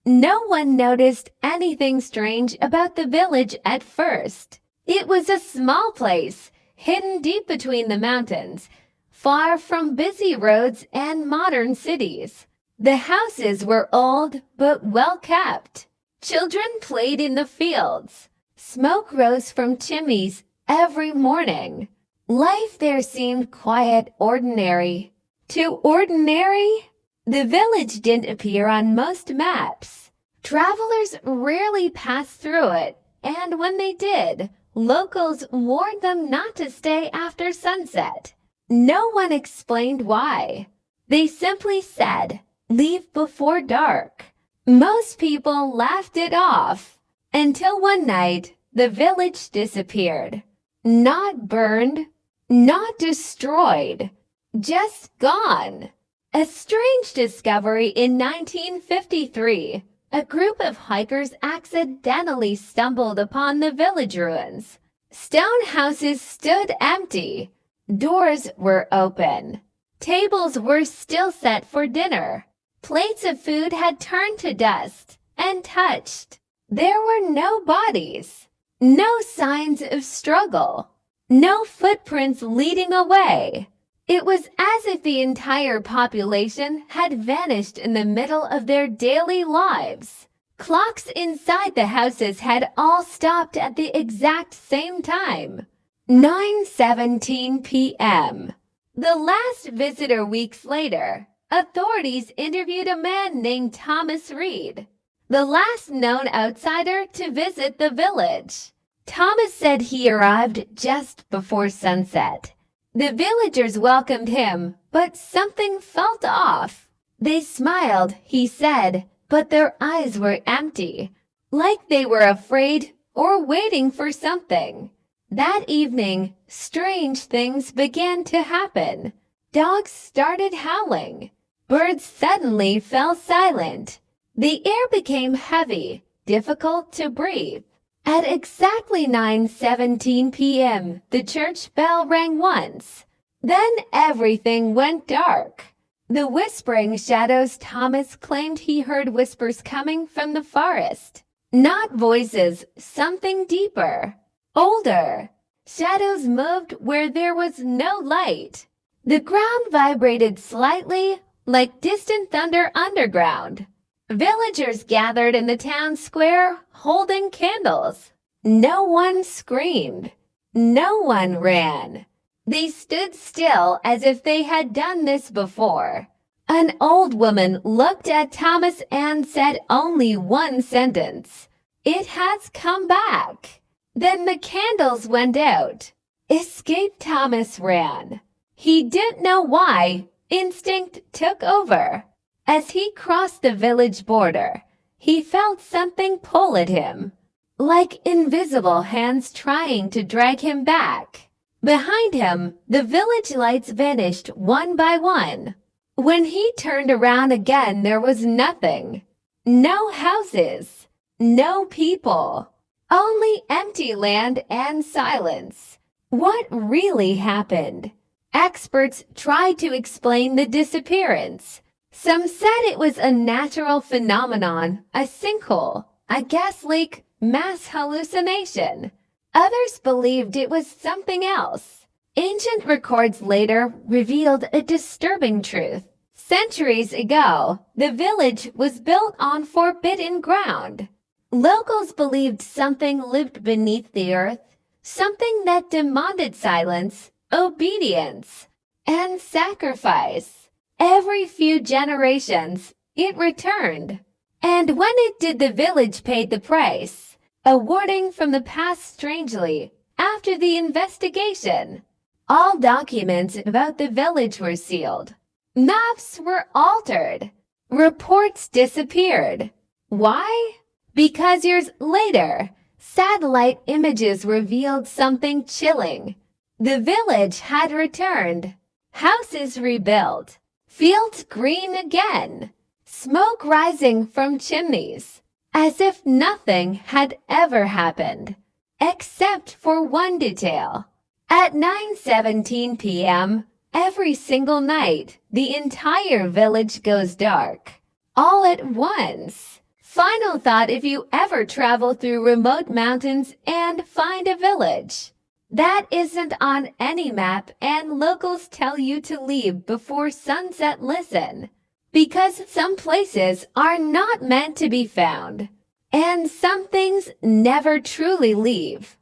No one noticed anything strange about the village at first. It was a small place, hidden deep between the mountains, far from busy roads and modern cities. The houses were old but well kept. Children played in the fields. Smoke rose from chimneys every morning. Life there seemed quite ordinary. Too ordinary? The village didn't appear on most maps. Travelers rarely passed through it, and when they did, locals warned them not to stay after sunset. No one explained why. They simply said, "Leave before dark." Most people laughed it off, until one night the village disappeared. Not burned, not destroyed, just gone. A strange discovery in 1953. A group of hikers accidentally stumbled upon the village ruins. Stone houses stood empty. Doors were open. Tables were still set for dinner. Plates of food had turned to dust and touched. There were no bodies, no signs of struggle, no footprints leading away. It was as if the entire population had vanished in the middle of their daily lives. Clocks inside the houses had all stopped at the exact same time. 9:17 p.m. The last visitor weeks later. Authorities interviewed a man named Thomas Reed, the last known outsider to visit the village. Thomas said he arrived just before sunset. The villagers welcomed him, but something felt off. They smiled, he said, but their eyes were empty, like they were afraid or waiting for something. That evening, strange things began to happen. Dogs started howling. Birds suddenly fell silent. The air became heavy, difficult to breathe. At exactly 9:17 p.m., the church bell rang once. Then everything went dark. The whispering shadows. Thomas claimed he heard whispers coming from the forest. Not voices, something deeper, older. Shadows moved where there was no light. The ground vibrated slightly, like distant thunder underground. Villagers gathered in the town square, holding candles. No one screamed. No one ran. They stood still as if they had done this before. An old woman looked at Thomas and said only one sentence. "It has come back." Then the candles went out. Escaped. Thomas ran. He didn't know why. Instinct took over. As he crossed the village border, he felt something pull at him, like invisible hands trying to drag him back. Behind him, the village lights vanished one by one. When he turned around again, there was nothing. No houses, no people, only empty land and silence. What really happened? Experts tried to explain the disappearance. Some said it was a natural phenomenon, a sinkhole, a gas leak, mass hallucination. Others believed it was something else. Ancient records later revealed a disturbing truth. Centuries ago, the village was built on forbidden ground. Locals believed something lived beneath the earth, something that demanded silence, obedience, and sacrifice. Every few generations, it returned. And when it did, the village paid the price. A warning from the past. Strangely, after the investigation, all documents about the village were sealed. Maps were altered. Reports disappeared. Why? Because years later, satellite images revealed something chilling. The village had returned. Houses rebuilt. Fields green again. Smoke rising from chimneys. As if nothing had ever happened. Except for one detail. At 9:17 p.m., every single night, the entire village goes dark. All at once. Final thought if you ever travel through remote mountains and find a village that isn't on any map and locals tell you to leave before sunset, listen. Because some places are not meant to be found, and some things never truly leave.